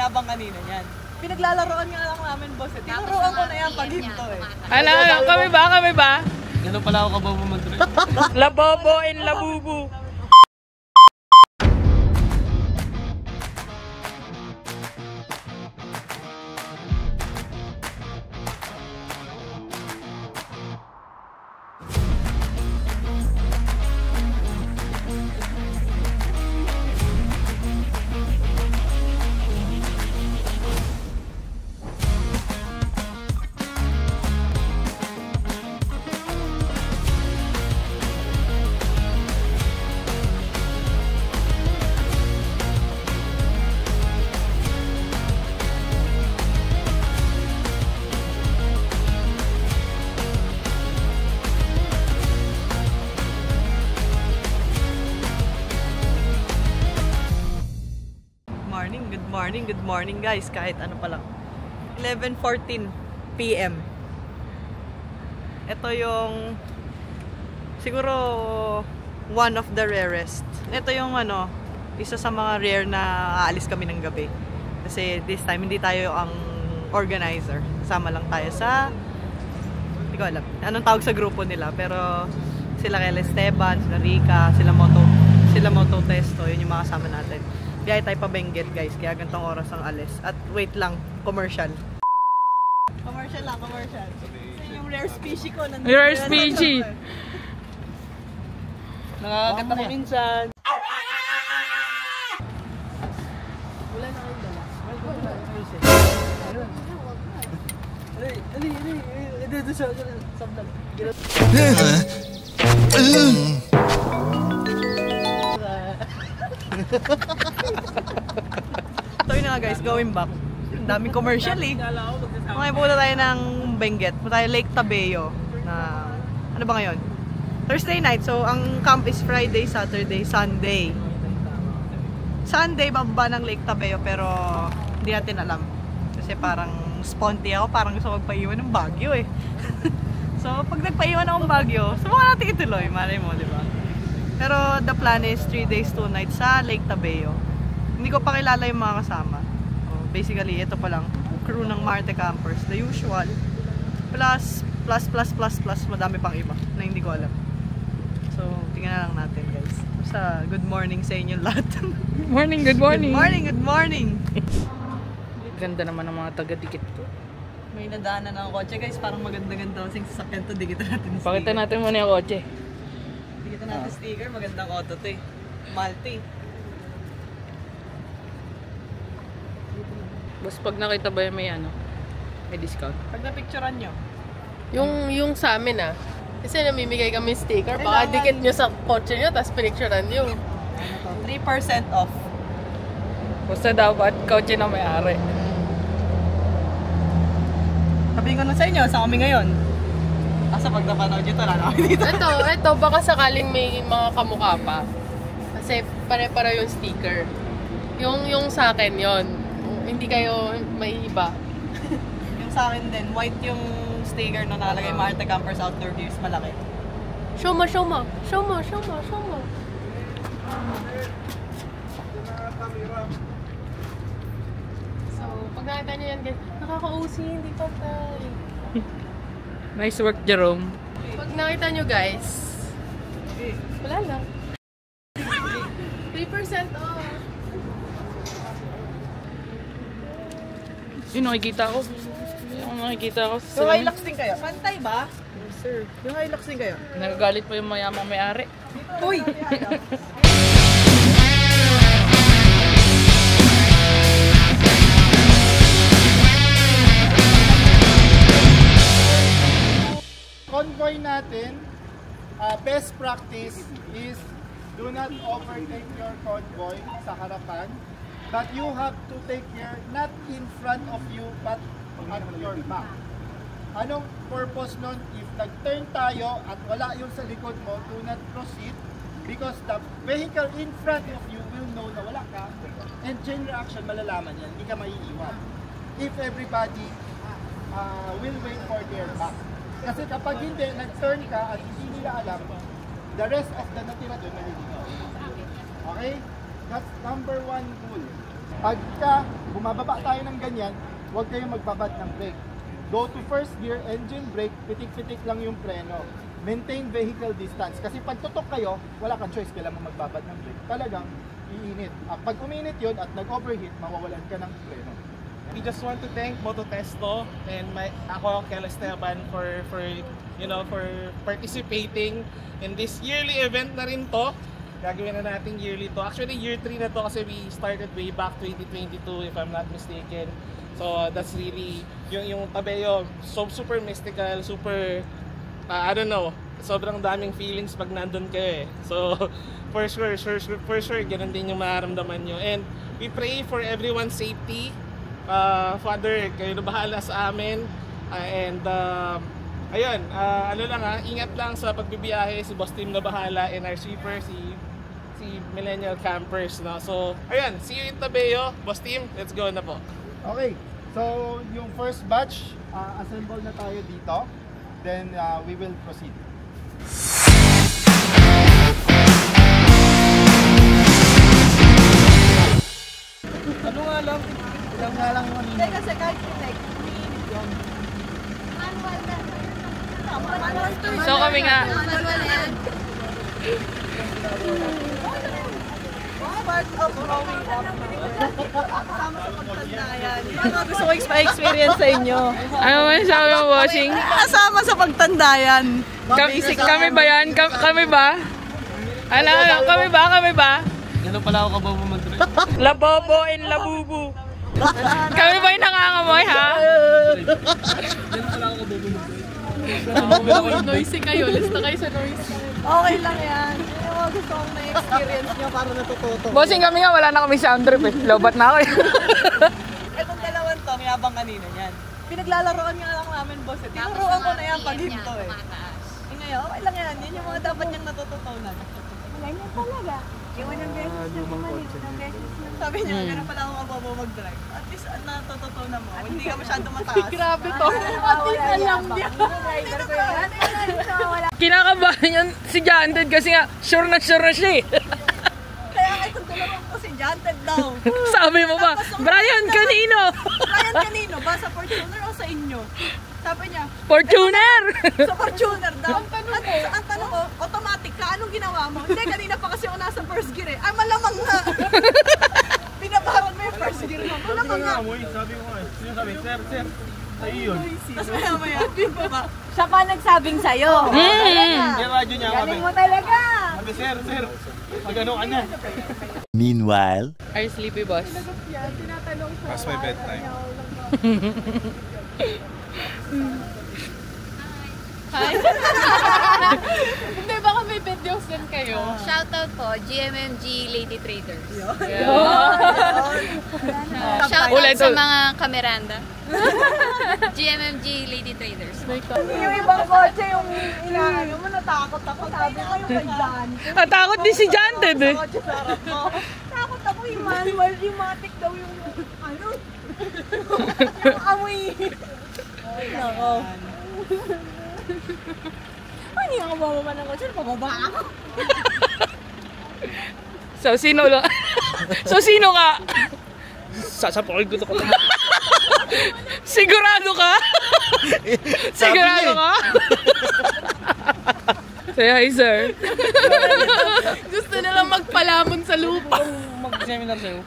pakinabang kanina niyan. Pinaglalaroan nga lang namin, boss. Tinuruan ko na yan pag hinto eh. Ano, kami ba? Ganun pala ako kabobo mag-drive. Labobo and labubu. Good morning guys, kahit ano pa lang. 11:14 PM. Ito yung siguro one of the rarest. Ito yung ano, isa sa mga rare na aalis kami ng gabi. Kasi this time hindi tayo ang organizer. Kasama lang tayo sa, hindi ko alam anong tawag sa grupo nila, pero sila Kel Esteban, sila Rica, sila Moto Testo, yun yung mga kasama natin. Biyahe tayo pa Benguet guys, kaya gantong oras ang alis. At wait lang, commercial. Commercial. Yung rare species ko. Rare species! Nakakaganda ko minsan. Wala na kayong dala. Ito sa vlog. So yun na nga guys, going back. Ang daming commercial eh. Okay, pupunta tayo ng Benguet. Pupunta tayo Lake Tabeo. Na, ano ba ngayon? Thursday night. So ang camp is Friday, Saturday, Sunday. Sunday, bababa ng Lake Tabeo. Pero hindi natin alam. Kasi parang sponty ako. Parang gusto magpaiwan ng Baguio eh. So pag nagpaiwan akong Baguio, subukan natin ituloy. Malay mo, di ba? Pero the plan is 3 days, 2 nights sa Lake Tabeo. Hindi ko pa kilala yung mga kasama. So, basically, ito pa lang. Crew ng Marte Campers. The usual. Plus, madami pang iba na hindi ko alam. So, tingnan na lang natin guys. Basta, good morning sa inyo lahat. Good morning. Good morning. Ganda naman ng mga taga-dikit ko. May nadaanan ng kotse guys. Parang maganda-ganda kasing sasakyan to. Dikitan natin sticker. Pakita natin muna yung kotse. Dikitan natin sticker. Magandang auto to eh. Malte. Basta pag nakita ba yung may discount? Pag napicturean nyo. Yung sa amin kasi namimigay kami sticker, baka dikit nyo sa kotse nyo, tapos pinicturean nyo. 3% off. Basta dapat kotse na may-ari. Sabihin ko na sa inyo, saan kami ngayon? Asa pag napanood nyo ito, wala na kami dito. Ito, baka sakaling may mga kamukha pa. Kasi pare-para yung sticker. Yung sa akin yon, hindi kayo may iba. Yung sa akin din, white yung sticker na nakalagay Marte Campers Outdoor Gears, malaki. Show mo. So, pag nakita nyo yan guys, nakaka-OC, hindi pa tayo. Nice work, Jerome. Pag nakita nyo guys, wala lang. 3% off. Yung nakikita ko. Yung Hilux din kayo? Pantay ba? Yes, sir. Yung Hilux din kayo? Nagagalit pa yung mayamang may-ari. Uy! Convoy natin, best practice is do not overtake your convoy sa harapan, but you have to take care not in front of you but at your back. Anong purpose nun? If nag-turn tayo at wala yung sa likod mo, do not proceed because the vehicle in front of you will know na wala ka, and chain reaction malalaman yan, hindi ka maiiwan. If everybody will wait for their back. Kasi kapag hindi, nag-turn ka at hindi nila alam, the rest of the natira doon maliligaw. Okay? That's number 1 rule. Pagka bumababa tayo ng ganyan, huwag kayong magbabad ng brake. Go to first gear, engine brake, pitik-pitik lang yung preno. Maintain vehicle distance. Kasi pag tutok kayo, wala kang choice, kailangan mo magbabad ng brake. Talagang iinit. Pag uminit yun at nag-overheat, mawawalan ka ng preno. We just want to thank Mototesto and ako Kel Esteban for participating in this yearly event na rin to. Gagawin na natin yearly to. Actually year 3 na to kasi we started way back 2022 if I'm not mistaken. So that's really yung Tabeo, so super mystical, super I don't know, sobrang daming feelings pag nandun kayo eh. So for sure ganun din yung mararamdaman nyo. And we pray for everyone's safety. Father, kayo na bahala sa amin. Ayun, ingat lang sa pagbibiyahe. Si Boss Tim na bahala and our sweeper, si Millennial Campers. No? So, ayun, see you in Tabeo. Boss Tim, let's go na po. Okay, so yung first batch, assemble na tayo dito. Then we will proceed. Ano nga lang? Ilang nga lang yung Hindi kasi kahit like, umiinit yun. So kami nga, Part of growing up. Kasama sa pagtandayan. Yung mga gusto ko experience sa inyo. ano man sabi mo, bossing? Kasama sa pagtandayan. Kami ba yan? Kami ba? Kami ba? Ganun pala ako kabago mag-drive. Labobo and labubu. Kami ba yung nangangamoy, ha? Ganun pala ako kabago mag-drive. Noisy kayo. Lista kayo sa noisy. Okay lang yan. Yung mga gusto kong na-experience nyo para natututo. Bossing, kami nga, wala na kami sound trip eh. Lobat na ako eh. Itong dalawan to, mayabang kanina yan. Pinaglalaroan nga lang namin, boss. Tinuruan ko na yan pag hinto eh. Ngayon, okay lang yan. Yan yung mga dapat niyang natututunan. Ganyan talaga. Yung unang beses na bumalik, unang beses na. Sabi niya, ganun pala ako kababo mag-drive. At least natututunan mo. Hindi ka masyado mataas. Grabe to. Pati na lang niya. Driver ko yan. Wala. Kinakabahan yun si Janted kasi nga, sure na siya eh. Kaya itong dalawang ko si Janted daw. Sabi mo pa, Brian, kanino? Brian, kanino? Ba sa Fortuner o sa inyo? Sabi niya, Fortuner! sa Fortuner daw. At ang tanong ko, automatic ka, anong ginawa mo? Hindi, kanina pa kasi ako nasa first gear eh. Ay, malamang nga. Binabaran mo yung first gear mo. Malamang nga. Sabi ko nga, sabi, sir, sa'yo yun. Tapos maya, di ba ba? Siya pa nagsabing sa'yo. Yung radyo niya, Galing mo talaga. sabi, sir, magano ka na. Meanwhile, Are you sleepy, boss? Past my bedtime. Hindi, baka may videos din kayo. Shoutout po, GMMG Lady Traders. Ulit, Shoutout sa ulit. mga kameranda. GMMG Lady Traders. Yung ibang kotse, yung inaano mo, natakot ako. Sabi ko yung kay Janted. Natakot din si Janted eh. Kotse sa harap mo. Takot ako yung manual, yung matic daw yung ano. Yung amoy. Ay, nako. Ay, hindi ako bababa ng kotse, pababa ako. So, sino lang? So, sino ka? Sasapakin ko ito. Sigurado ka? Sigurado ka? Say hi, sir. Gusto nilang magpalamon sa lupa. Mag-seminar sa'yo.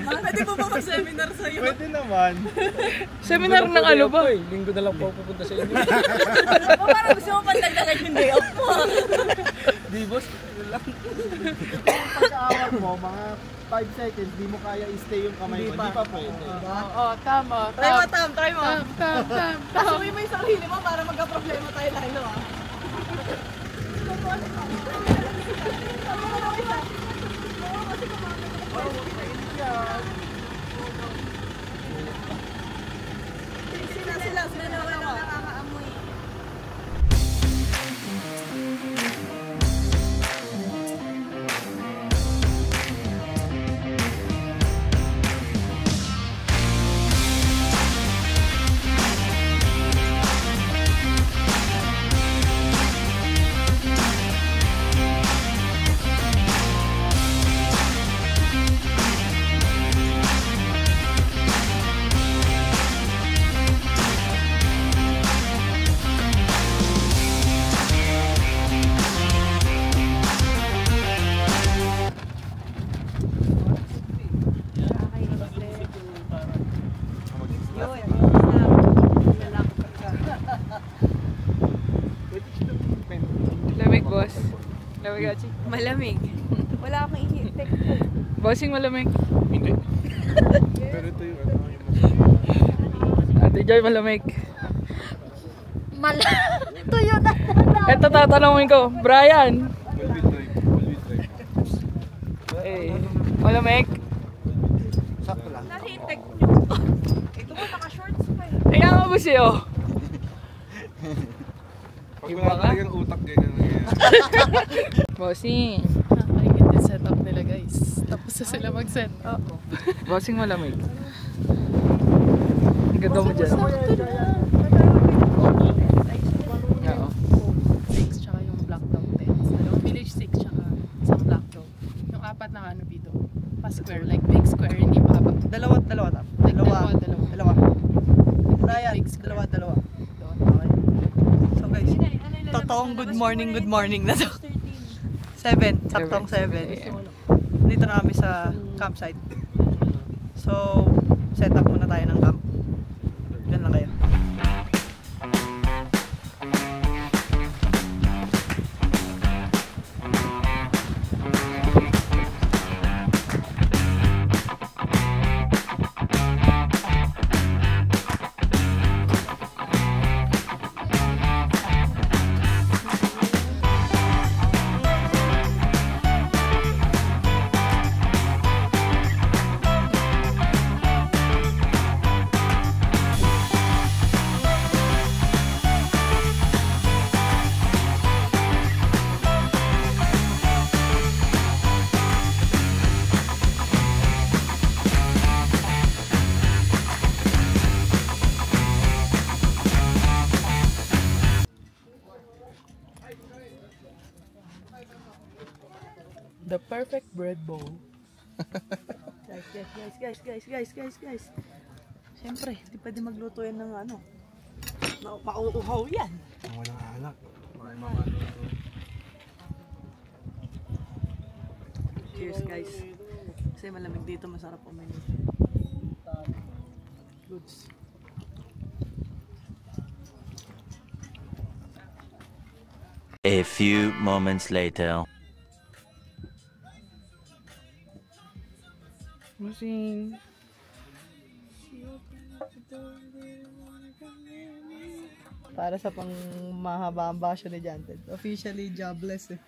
Pwede mo ba mag-seminar sa'yo? Pwede naman. Seminar ng ano ba? Linggo na lang po pupunta sa inyo. Parang gusto mo pandagdagan yung day off mo. Di, boss. Pagkaawat mo, mga 5 seconds, di mo kaya i-stay yung kamay mo. Hindi pa pwede. Oo, tama. Try mo, Tam. Try mo. Tam. Asuwi mo yung sarili mo para magka-problema tayo lalo ah. Sila na Nakakaamoy. Gachi? Malamig. Wala akong i-hit. Bossing malamig. Hindi. Pero ito yung ano, yung Ate Joy malamig. Tuyo na. Eto tatanungin ko, Brian. Malamig? Sakto lang. Nasi-tech nyo. Ito mo, naka-shorts pa eh. Kaya nga ba siyo? Pag wala talagang utak ganyan nangyayari. Bossing. Nakakaingit yung setup nila guys. Tapos na sila mag-setup. Bossing malamig. Ang ganda mo dyan. Oo. 6 tsaka yung black dog tents. Dalawang village 6 tsaka isang black dog. Yung apat na ano dito. Pa square, like big square, hindi pa haba. Dalawa. Like dalawa. Brian, Big square. dalawa. Okay. So guys, totoong good morning na to. 7, saktong 7. Dito na kami sa campsite. So, set up muna tayo ng camp. Diyan lang kayo. The perfect bread bowl. Guys. Siyempre, hindi pwede magluto yan ng ano. Mauuhaw yan. Walang alak. Cheers guys. Kasi malamig dito, masarap uminom. Goods. A few moments later. Bossing. Para sa pang mahaba ang basyo ni Janted. Officially jobless eh.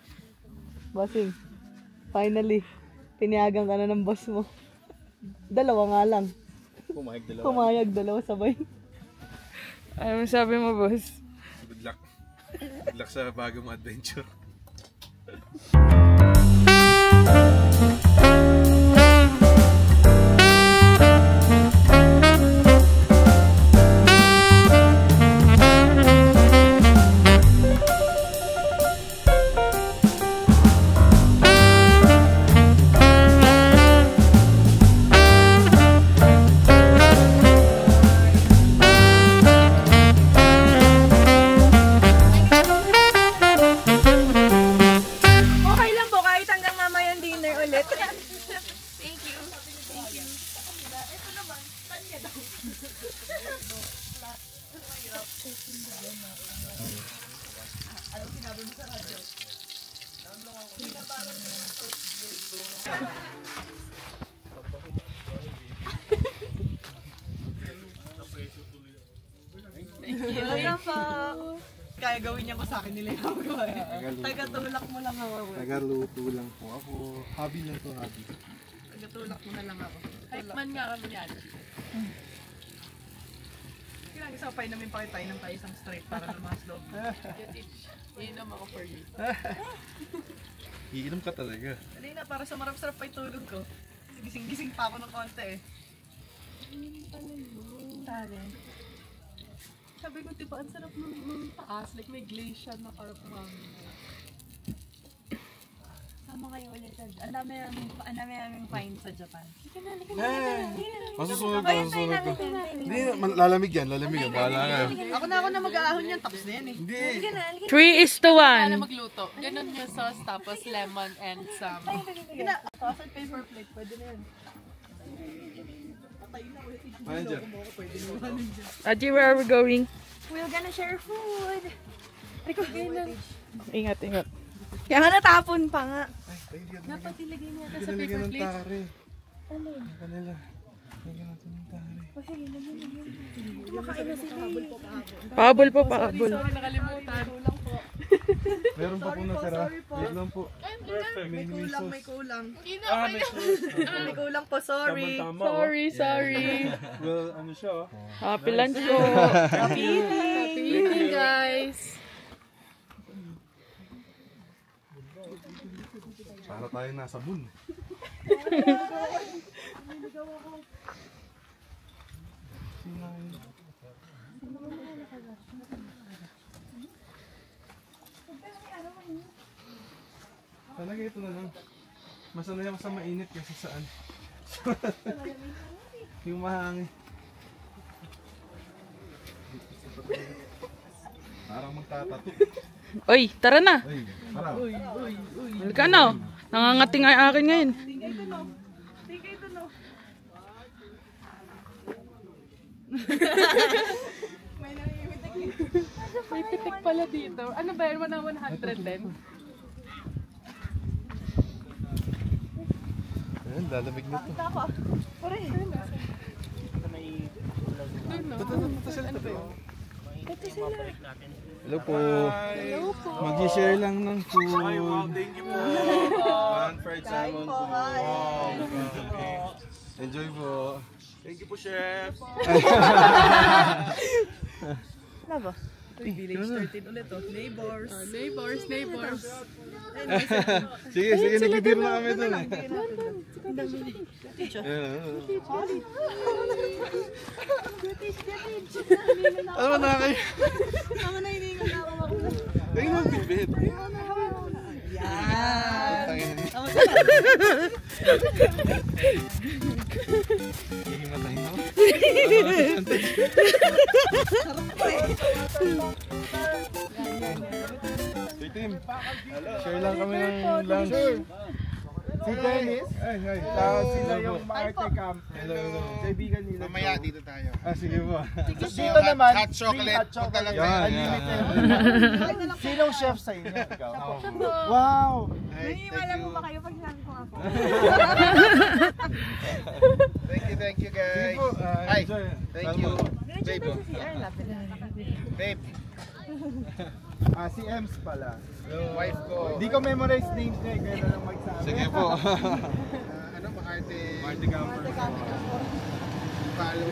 Bossing, finally, pinayagan ka na ng boss mo. Dalawa nga lang. Pumayag dalawa sabay. Ano sabi mo, boss? Good luck. Good luck sa bagong adventure. Okay lang po, kahit hanggang mamayang dinner ulit. Thank you. Wala pa. Kaya gawin niya ko sa akin nila yung gawa eh. Tagatulak mo lang ako. Nagaluto lang po ako. Hobby lang to, hobby. Tagatulak mo na lang ako. Hype man nga kami yan. Kailangan isa pa namin pakitay ng tayo isang straight para lumas loob. Iinom ako for you. Iinom ka talaga. Dali na, para sa marap-sarap pa yung tulog ko. Gising-gising pa ako ng konti eh. Sabi ko, diba, ang sarap ng taas. Like, may glacier na parang Sama kayo ulit. Ang dami namin find sa Japan. Masusunod ko. Hindi, lalamig yan. Bahala ka. Ako na mag-aahon yan, tapos na yan eh. Hindi. 3:1. Paano magluto? Ganun yung sauce, tapos lemon and some... Tapos paper plate, pwede na yan. Ano dyan? Aji, where are we going? We're gonna share food. Ingat. Kaya nga natapon pa nga. Dapat ilagay niya sa paper plate. Ano? Kanila. Lagyan natin ng tari. Kumakain na sila. Pahabol po, pahabol. Sorry, nakalimutan. Meron pa po natira. Wait lang po. May kulang. May May kulang po, sorry. Sorry. Well, ano siya oh. Happy lunch po. Happy eating! Happy eating, guys! Para tayo nasa bun. Talaga ito na lang. Masanay ako sa mainit kasi saan. Yung mahangin. Parang magtatato. Oy, tara na. Ay, parang. Halika na. Nangangating ang akin ngayon. May pitik pala dito. Ano ba yun? 110? Ayan, lalamig na to. Hello po. Mag-share lang ng food. Thank you po. Fried salmon po. Wow. Enjoy po. Thank you po, chef. Ano ba? Village 13 ulit oh. Neighbors. Neighbors. Sige, nagbibiro na kami doon eh. Ano ba na kayo? Ako na hiningan na ako. Tingin mo, bibit. Yan! Hihimatahin ako. Hey team, share lang kami ng lunch. Si Dennis, Ay, sila yung Marte Camp. Hello. Kaibigan nila. Mamaya dito tayo. Sige po. Dito naman, hot chocolate. free hot chocolate. Yan, Unlimited. Sinong chef sa inyo? Ikaw? Wow! Naniniwala mo ba kayo pag sinabi ko ako? Thank you guys. Sige po, Hi. enjoy. Thank you. Diretso tayo sa CR, lapit na. Babe, Si Ems pala. wife ko. Di ko memorize names niya, kaya na lang magsabi. Sige po. Ano, Makarte? Marty Camper. Follow.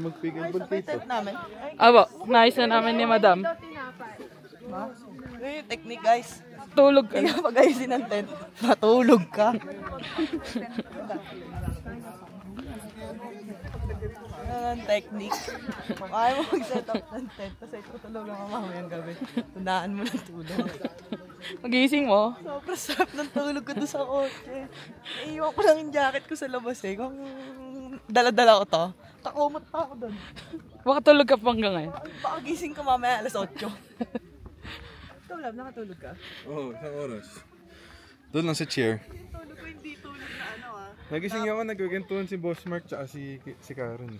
Mag-pickable dito. Namin. Abo, naayos na namin ni Madam. Ano yung technique guys? Tulog ka Hindi na. ka pag-ayusin ng tent. Matulog ka. Ano ang technique? Kung ayaw mo mag-set up ng tent, kasi tutulog ako mamayang gabi. Tundaan mo ng tulog. Magising mo. Sobrang sarap ng tulog ko doon sa kotse. Naiiwan ko lang yung jacket ko sa labas eh. Kung dala-dala ko to, takumot pa ako doon. Baka tulog ka pa hanggang ngayon. Baka gising ka mamaya alas 8. Ikaw Lab, nakatulog ka? Oo, isang oras. Doon lang sa chair. Yung tulog ko hindi tulog na ano ah. Nagising ako, nagkagantuhan si Boss Mark tsaka si Karen.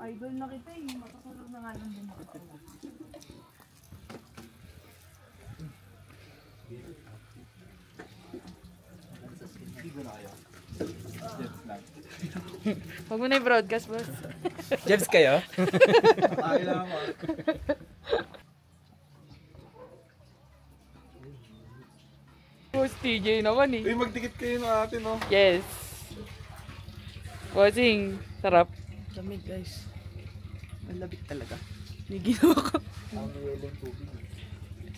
Idol na kita eh. Matutulog na nga lang din. Huwag mo na i-broadcast, boss. Jebs kayo? Ay lang ako. Boss TJ naman eh. Uy, magdikit kayo ng atin, no? Yes. Bossing, sarap. Lamig guys. Malabig talaga. May ginawa ko.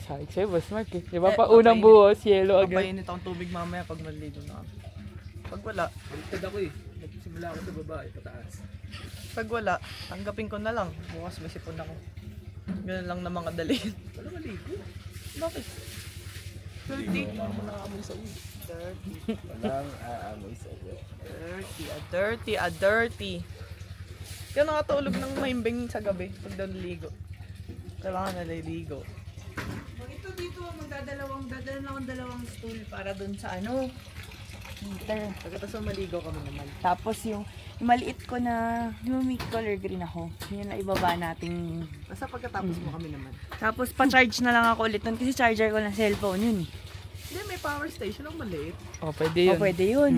Sabi sa'yo, Boss Mark eh. Di ba pa unang buhos, yellow agad. Papainit akong tubig mamaya pag maligo na kami. Pag wala. Baliktad ako eh. Nagsimula ako sa baba, pataas. Pag wala, tanggapin ko na lang. Bukas may sipon ako. Ganun lang naman kadali. Wala maligo. Bakit? Dirty. Dirty. Kaya nakatulog ng mahimbing sa gabi pag naliligo. Kailangan naliligo. Ito dito, dalawang stool para dun sa ano, heater. Pagkatapos maligo kami naman. Tapos yung maliit ko na, yung may color green ako, yun na ibaba nating... Basta pagkatapos mo kami naman. Tapos pa-charge na lang ako ulit nun kasi charger ko ng cellphone yun eh. Hindi, may power station ang maliit. Oh, pwede yun. Oh, pwede yun.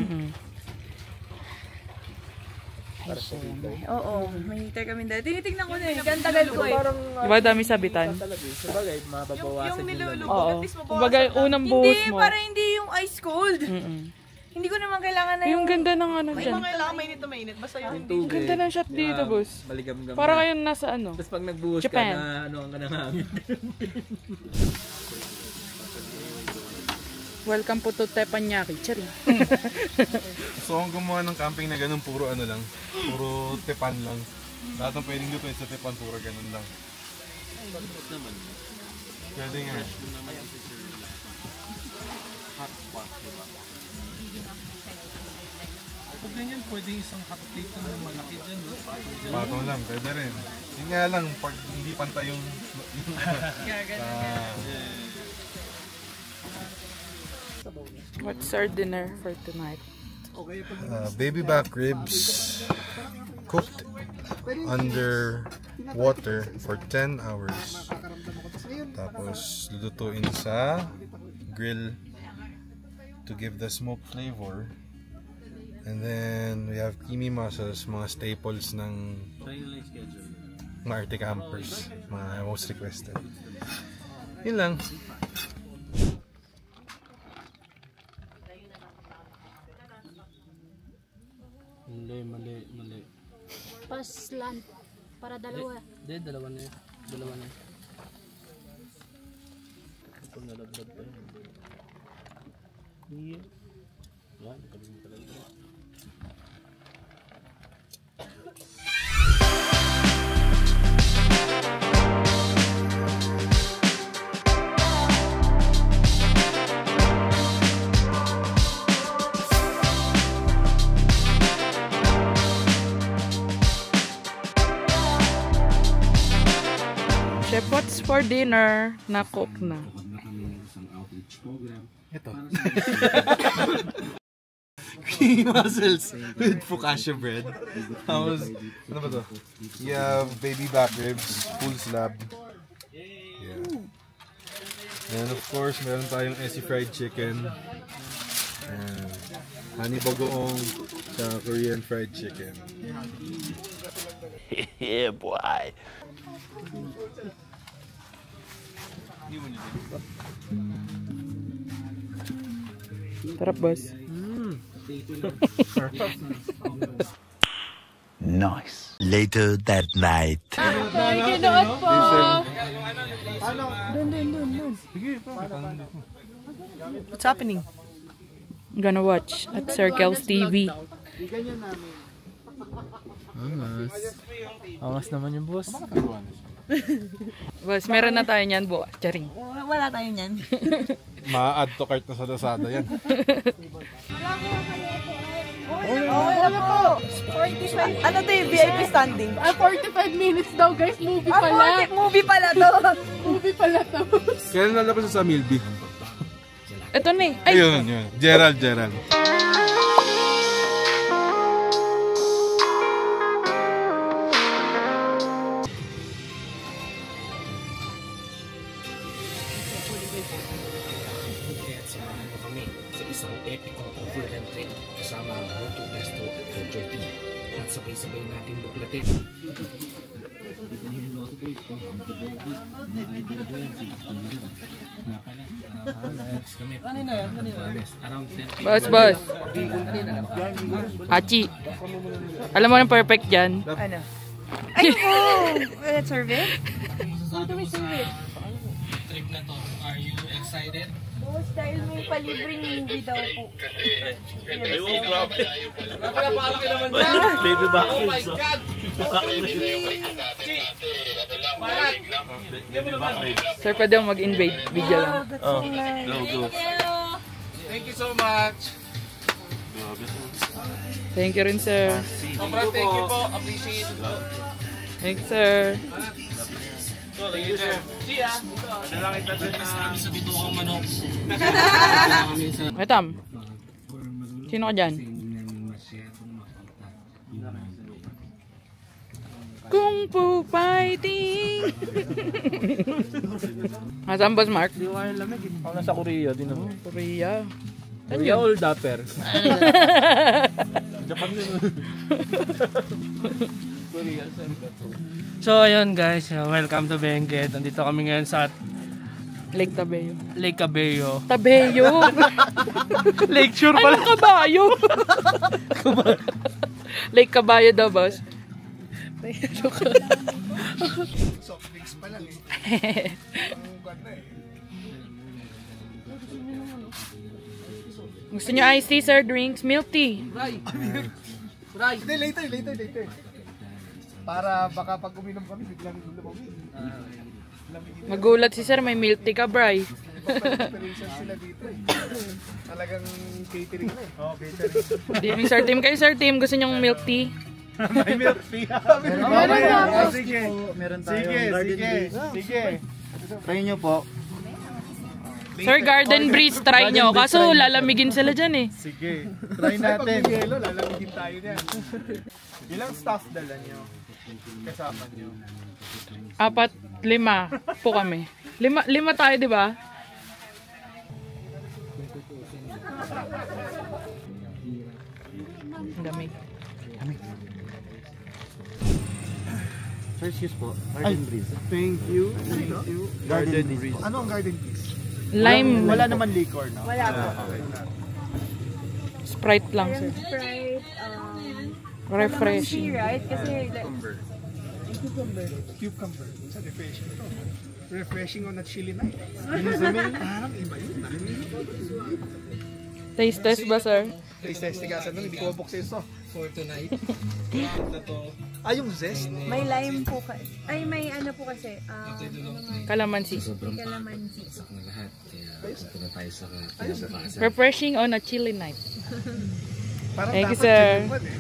Oo, may heater kami dahil. Tinitignan ko na eh, gantagal ko eh. Diba dami sabitan? Sabagay, mababawasan yung nilulubog, Oo. at least mabawasan Kumbaga, unang buhos Hindi, mo. para hindi yung ice cold. Hindi ko naman kailangan na Yung ganda ng ano May dyan. mga kailangan mainit na mainit. Basta yung hindi. Ang ganda ng shot dito, boss. Maligam-gam. Para kayo nasa ano. Tapos pag nagbuhos ka Japan. na ano ang kanang hangin. Welcome po to Teppanyaki. Chari. So kung gumawa ng camping na ganun, puro ano lang, puro tepan lang. Lahat ng pwedeng lutuin sa tepan, puro ganun lang. Pwede nga. Pag ganyan, pwede isang hot plate na malaki dyan. Patong lang, pwede rin. Yun nga lang, pag hindi pantay yung... What's our dinner for tonight? Baby back ribs cooked under water for 10 hours. Tapos lulutuin sa grill to give the smoke flavor. And then we have kimi mussels, mga staples ng mga Arctic campers, mga most requested. Yun lang. Mali. Paslan. Para dalawa. Hindi, dalawa na yun. Ito nalagdag pa yun. Yan, ito mo talaga. Chef, what's for dinner? Na-cook na. Ito. Creamy mussels with focaccia bread. Tapos, ano ba to? You have baby back ribs, full slab. Yeah. And of course, meron tayong Essie fried chicken. And honey bagoong sa Korean fried chicken. Yeah, boy. Sarap, boss. Nice. Later that night. Kinoot po. What's happening? I'm gonna watch at Circles TV. Angas naman yung boss. Boss, meron na tayo niyan, bukas. Charing. Wala tayo niyan. Ma-add to cart na sa Lazada yan. Ano po? 45. Ano to yung VIP standing? 45 minutes daw guys, movie pala. Movie pala to. Movie pala to. Kailan lalabas sa Milby? Ito na eh. Ay! Ayun. Gerald. Kasama ang Auto Pesto at Culture Team at sabay-sabay natin buklatin. Boss. Hachi. Alam mo ng perfect dyan? Ano? Ay po! Let's serve it? How do we serve it? Trip na to. Are you excited? Boss, dahil may palibreng movie daw po. Baby back. Oh my God! Sir, pwede mo mag-invade video lang. Oh, go. Thank you so much. Thank you rin, sir. Sobrang thank you po. Appreciate it po. Thanks, sir. Thank you, sir. See ya. Ano lang ito na sa bituang manok. Etam. Sino ka dyan? Kung Fu Fighting! Nasaan boss Mark? Hindi ko kaya lamig eh. Ako nasa Korea din naman. Korea. Korea all dapper. Japan din. Korea, So ayun guys, welcome to Benguet. Nandito kami ngayon sa Lake Tabeyo. Lake Cabello. Tabeyo! Lake Shore pala. Ano kabayo? Lake Cabayo daw, boss. Soft drinks pa lang eh. Gusto nyo iced tea, sir? Drinks? Milk tea? Hindi, later. Para baka pag uminom kami, biglang lumamig. Magulat si sir, may milk tea ka, bray. Preparation sila dito eh. Talagang catering na eh. Oo, catering. Sir Tim, kayo sir Tim, gusto nyong milk tea? May milk tea. Sige. Meron tayo. Sige. Try nyo po. Sir, garden breeze, try nyo. Kaso lalamigin sila dyan eh. Sige. Try natin. Pag yelo, lalamigin tayo niyan. Ilang staff dala nyo? Kasama nyo? 4, 5 po kami. 5 tayo, di ba? Ang lamig. Sir, excuse po. Garden breeze. Thank you. Garden breeze. Ano ang garden breeze? Lime. Wala naman liquor, no? Wala po. Sprite lang, sir. Sprite, Refreshing. right? Kasi Cucumber. Sa refreshing to. Refreshing on a chilly night. Parang iba yun. Taste test ba, sir? Tigasan nun, hindi ko mabuksin ito. For tonight. Yung zest? may lime po kasi. Ay, may ano po kasi. Kalamansi. May kalamansi. na lahat. Kaya punta na tayo sa kinabukasan. Refreshing on a chilly night. Parang Thank you, dapat sir. chilling one eh.